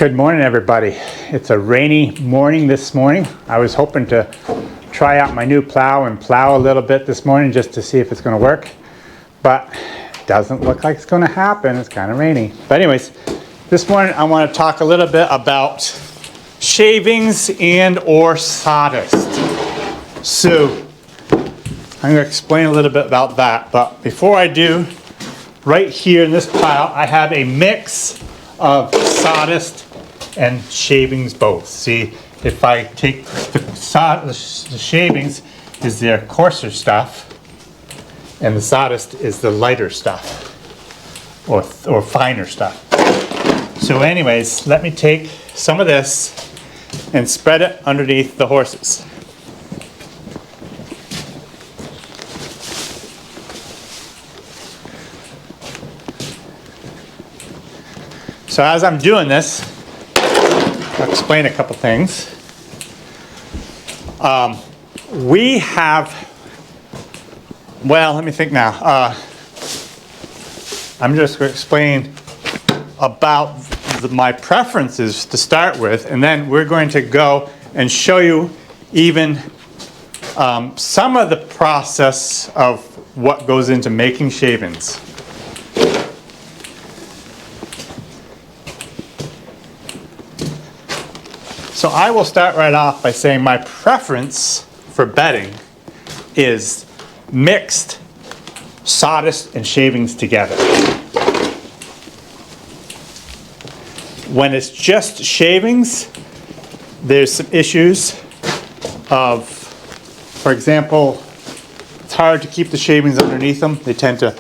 Good morning, everybody. It's a rainy morning this morning. I was hoping to try out my new plow and plow a little bit this morning just to see if it's going to work, but it doesn't look like it's going to happen. It's kind of rainy. But anyways, this morning I want to talk a little bit about shavings and or sawdust. So I'm going to explain a little bit about that, but before I do, right here in this pile I have a mix of sawdust and shavings both. See, if I take the shavings is their coarser stuff and the sawdust is the lighter stuff or finer stuff. So anyways, let me take some of this and spread it underneath the horses. So as I'm doing this, I'll explain a couple things. We have, well, let me think now. I'm just going to explain about my preferences to start with, and then we're going to go and show you even some of the process of what goes into making shavings. So I will start right off by saying my preference for bedding is mixed sawdust and shavings together. When it's just shavings, there's some issues of, for example, it's hard to keep the shavings underneath them. They tend to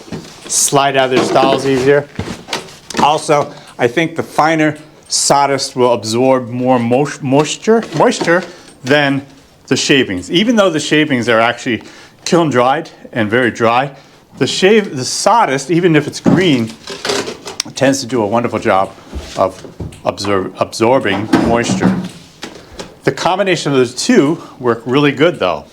slide out of their stalls easier. Also, I think the finer sawdust will absorb more moisture than the shavings. Even though the shavings are actually kiln dried and very dry, the sawdust, even if it's green, tends to do a wonderful job of absorbing moisture. The combination of those two work really good though.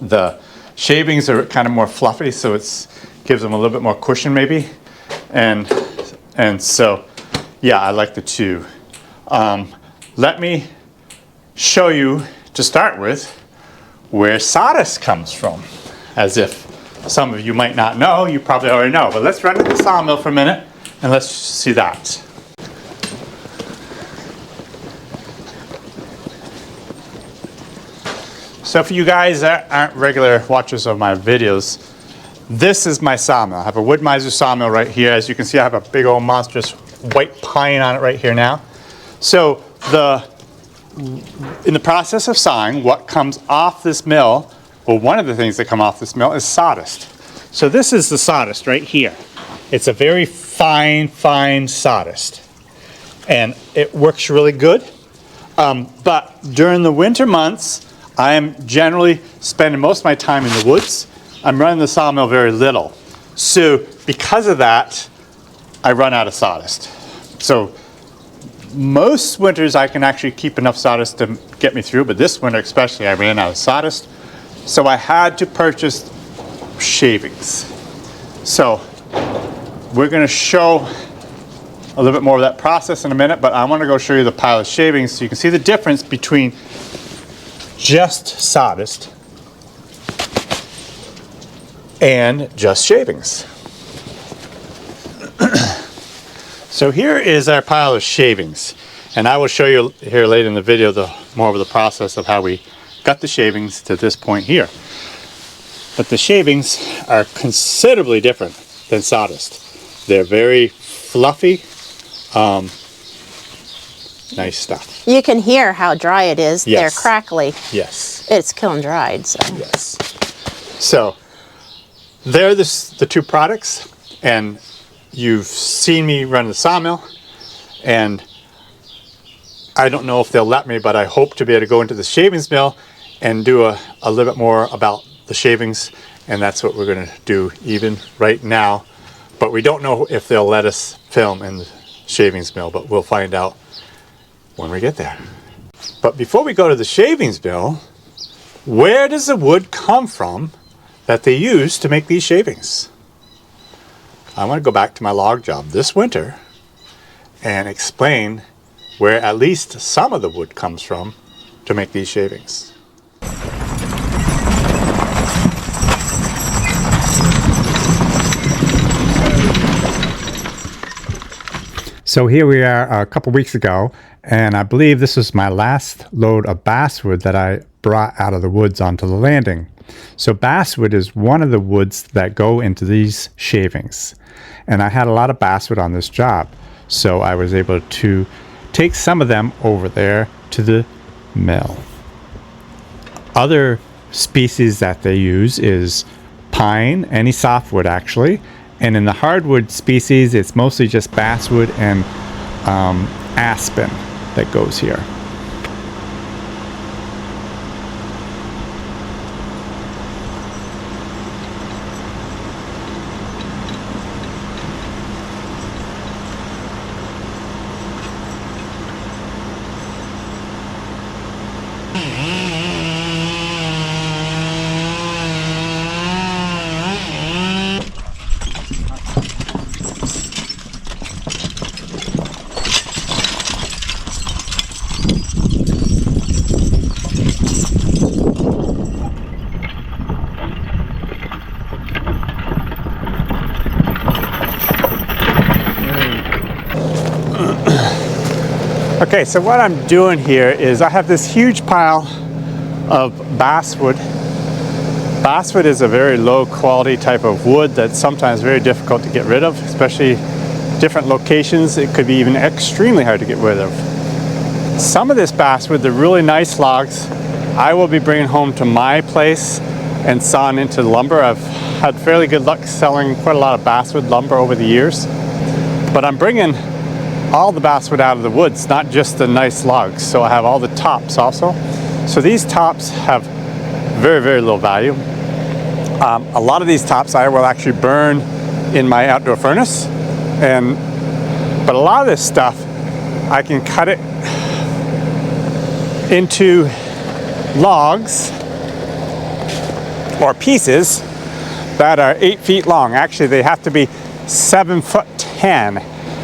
The shavings are kind of more fluffy, so it gives them a little bit more cushion maybe, and so yeah, I like the two. Let me show you, to start with, where sawdust comes from. As if some of you might not know, you probably already know. But let's run to the sawmill for a minute and let's see that. So for you guys that aren't regular watchers of my videos, this is my sawmill. I have a wood miser sawmill right here. As you can see, I have a big old monstrous white pine on it right here now. So in the process of sawing, what comes off this mill, well, one of the things that come off this mill is sawdust. So this is the sawdust right here. It's a very fine sawdust, and it works really good. But during the winter months, I am generally spending most of my time in the woods. I'm running the sawmill very little. So because of that, I run out of sawdust. So most winters I can actually keep enough sawdust to get me through, but this winter especially I ran out of sawdust. So I had to purchase shavings. So we're going to show a little bit more of that process in a minute, but I want to go show you the pile of shavings so you can see the difference between just sawdust and just shavings. So here is our pile of shavings, and I will show you here later in the video more of the process of how we got the shavings to this point here. But the shavings are considerably different than sawdust. They're very fluffy, nice stuff. You can hear how dry it is. Yes. They're crackly. Yes. It's kiln dried, so. Yes. So they're the two products, and you've seen me run the sawmill, and I don't know if they'll let me, but I hope to be able to go into the shavings mill and do a little bit more about the shavings, and that's what we're going to do even right now. But we don't know if they'll let us film in the shavings mill, but we'll find out when we get there. But before we go to the shavings mill, where does the wood come from that they use to make these shavings? I want to go back to my log job this winter, and explain where at least some of the wood comes from to make these shavings. So here we are a couple weeks ago, and I believe this was my last load of basswood that I brought out of the woods onto the landing. So basswood is one of the woods that go into these shavings. And I had a lot of basswood on this job, so I was able to take some of them over there to the mill. Other species that they use is pine, any softwood actually, and in the hardwood species it's mostly just basswood and aspen that goes here. Okay, so what I'm doing here is I have this huge pile of basswood. Basswood is a very low quality type of wood that's sometimes very difficult to get rid of, especially different locations. It could be even extremely hard to get rid of. Some of this basswood, the really nice logs, I will be bringing home to my place and sawing into lumber. I've had fairly good luck selling quite a lot of basswood lumber over the years, but I'm bringing all the basswood out of the woods, not just the nice logs. So I have all the tops also. So these tops have very, very low value. A lot of these tops I will actually burn in my outdoor furnace, but a lot of this stuff I can cut it into logs or pieces that are 8 feet long. Actually, they have to be 7'10",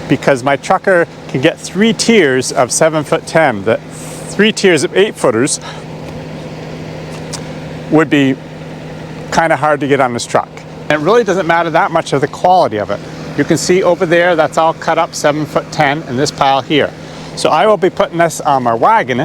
because my trucker can get 3 tiers of 7'10". The 3 tiers of 8-footers would be kind of hard to get on this truck. And it really doesn't matter that much of the quality of it. You can see over there, that's all cut up 7'10", in this pile here. So I will be putting this on my wagon.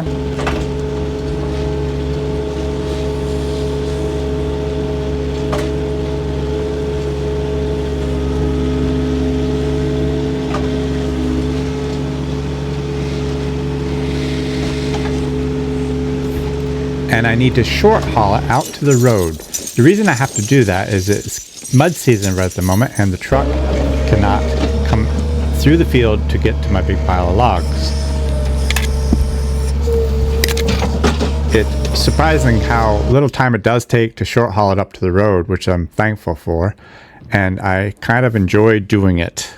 And I need to short haul it out to the road. The reason I have to do that is it's mud season right at the moment, and the truck cannot come through the field to get to my big pile of logs. It's surprising how little time it does take to short haul it up to the road, which I'm thankful for, and I kind of enjoy doing it.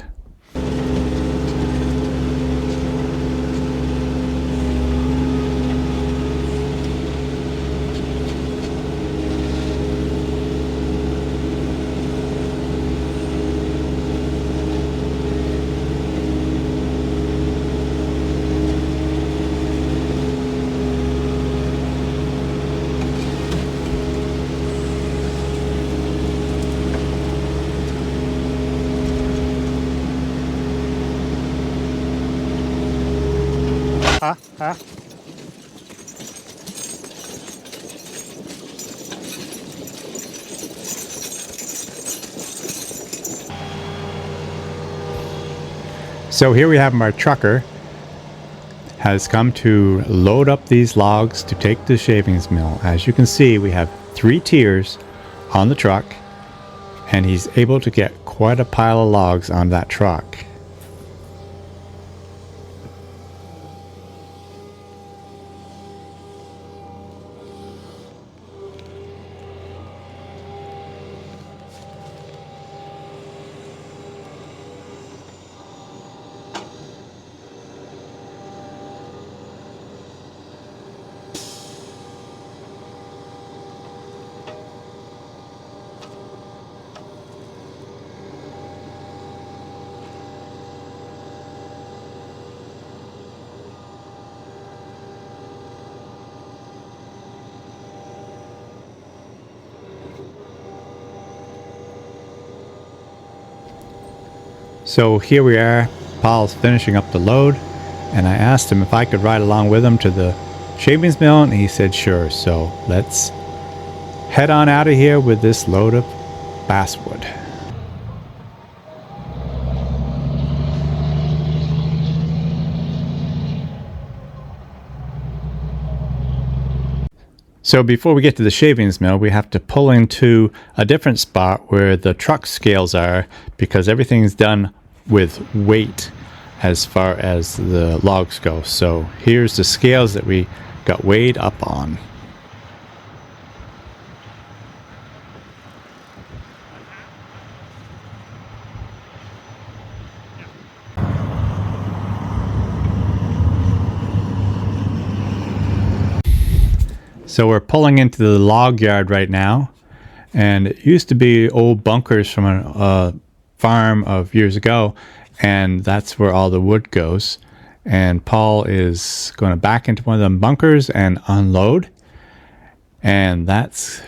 Huh? So here we have my trucker has come to load up these logs to take to the shavings mill. As you can see, we have 3 tiers on the truck, and he's able to get quite a pile of logs on that truck. So here we are, Paul's finishing up the load, and I asked him if I could ride along with him to the shavings mill, and he said sure. So let's head on out of here with this load of basswood. So before we get to the shavings mill, we have to pull into a different spot where the truck scales are, because everything's done with weight as far as the logs go. So here's the scales that we got weighed up on. So we're pulling into the log yard right now, and it used to be old bunkers from a farm of years ago, and that's where all the wood goes. And Paul is going to back into one of them bunkers and unload, and that's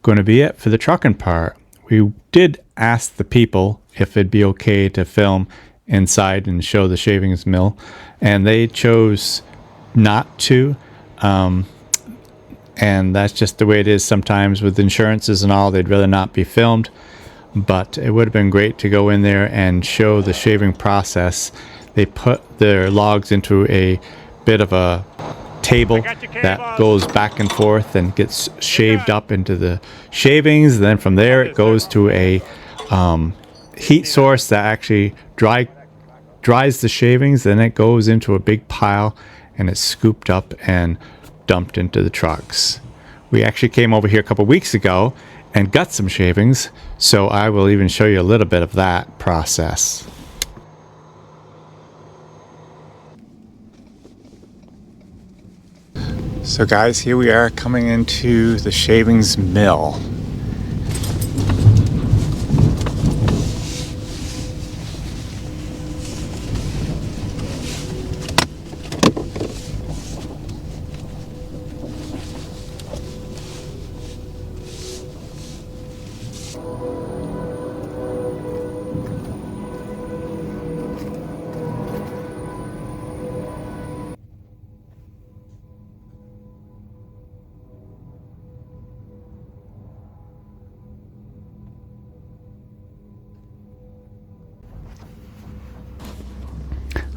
going to be it for the trucking part. We did ask the people if it'd be okay to film inside and show the shavings mill, and they chose not to. And that's just the way it is sometimes with insurances and all. They'd rather not be filmed, but it would have been great to go in there and show the shaving process. They put their logs into a bit of a table that goes back and forth and gets shaved up into the shavings. And then from there it goes to a heat source that actually dries the shavings. Then it goes into a big pile and it's scooped up and dumped into the trucks. We actually came over here a couple weeks ago and got some shavings, so I will even show you a little bit of that process. So guys, here we are coming into the shavings mill.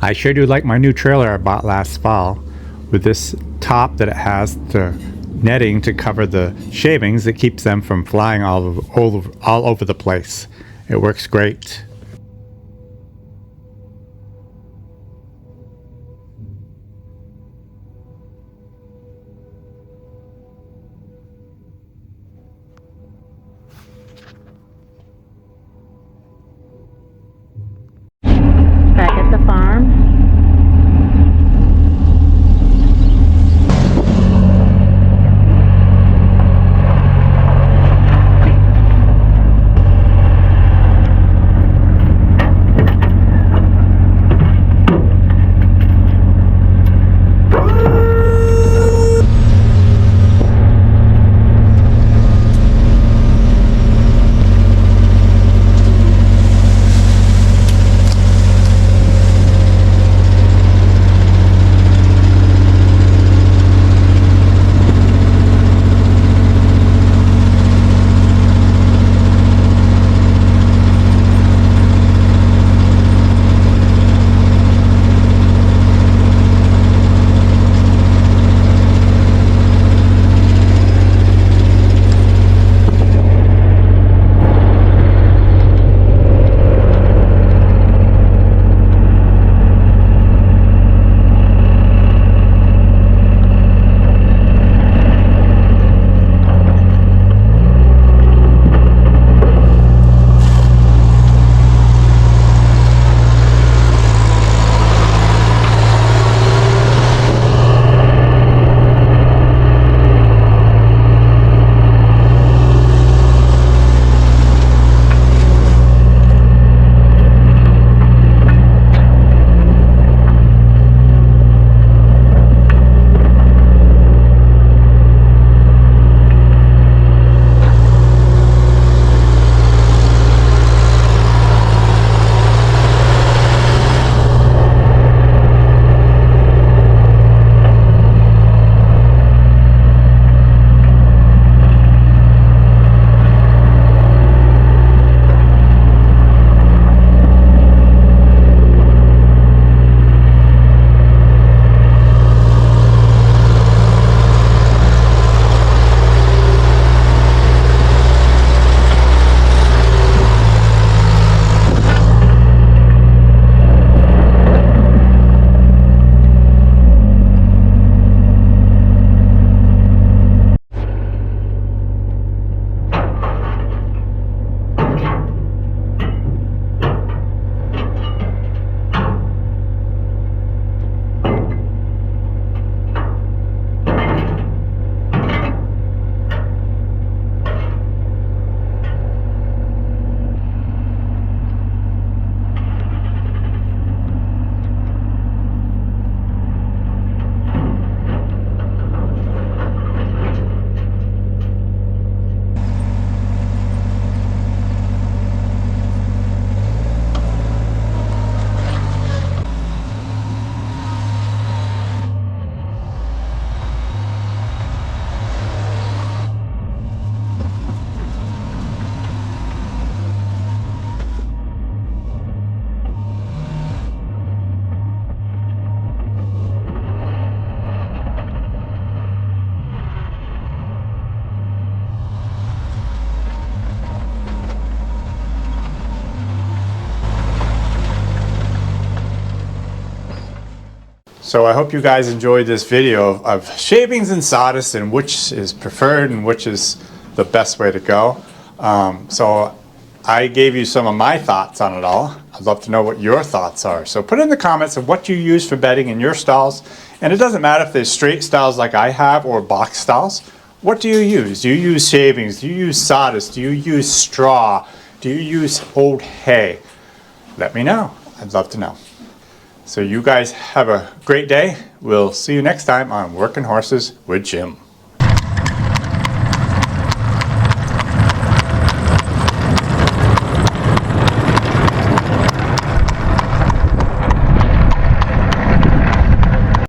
I sure do like my new trailer I bought last fall, with this top that it has, the netting to cover the shavings that keeps them from flying all over the place. It works great. Back at the farm. So I hope you guys enjoyed this video of shavings and sawdust and which is preferred and which is the best way to go. So I gave you some of my thoughts on it all. I'd love to know what your thoughts are. So put in the comments of what you use for bedding in your stalls. And it doesn't matter if there's straight stalls like I have or box stalls. What do you use? Do you use shavings? Do you use sawdust? Do you use straw? Do you use old hay? Let me know. I'd love to know. So you guys have a great day. We'll see you next time on Working Horses with Jim.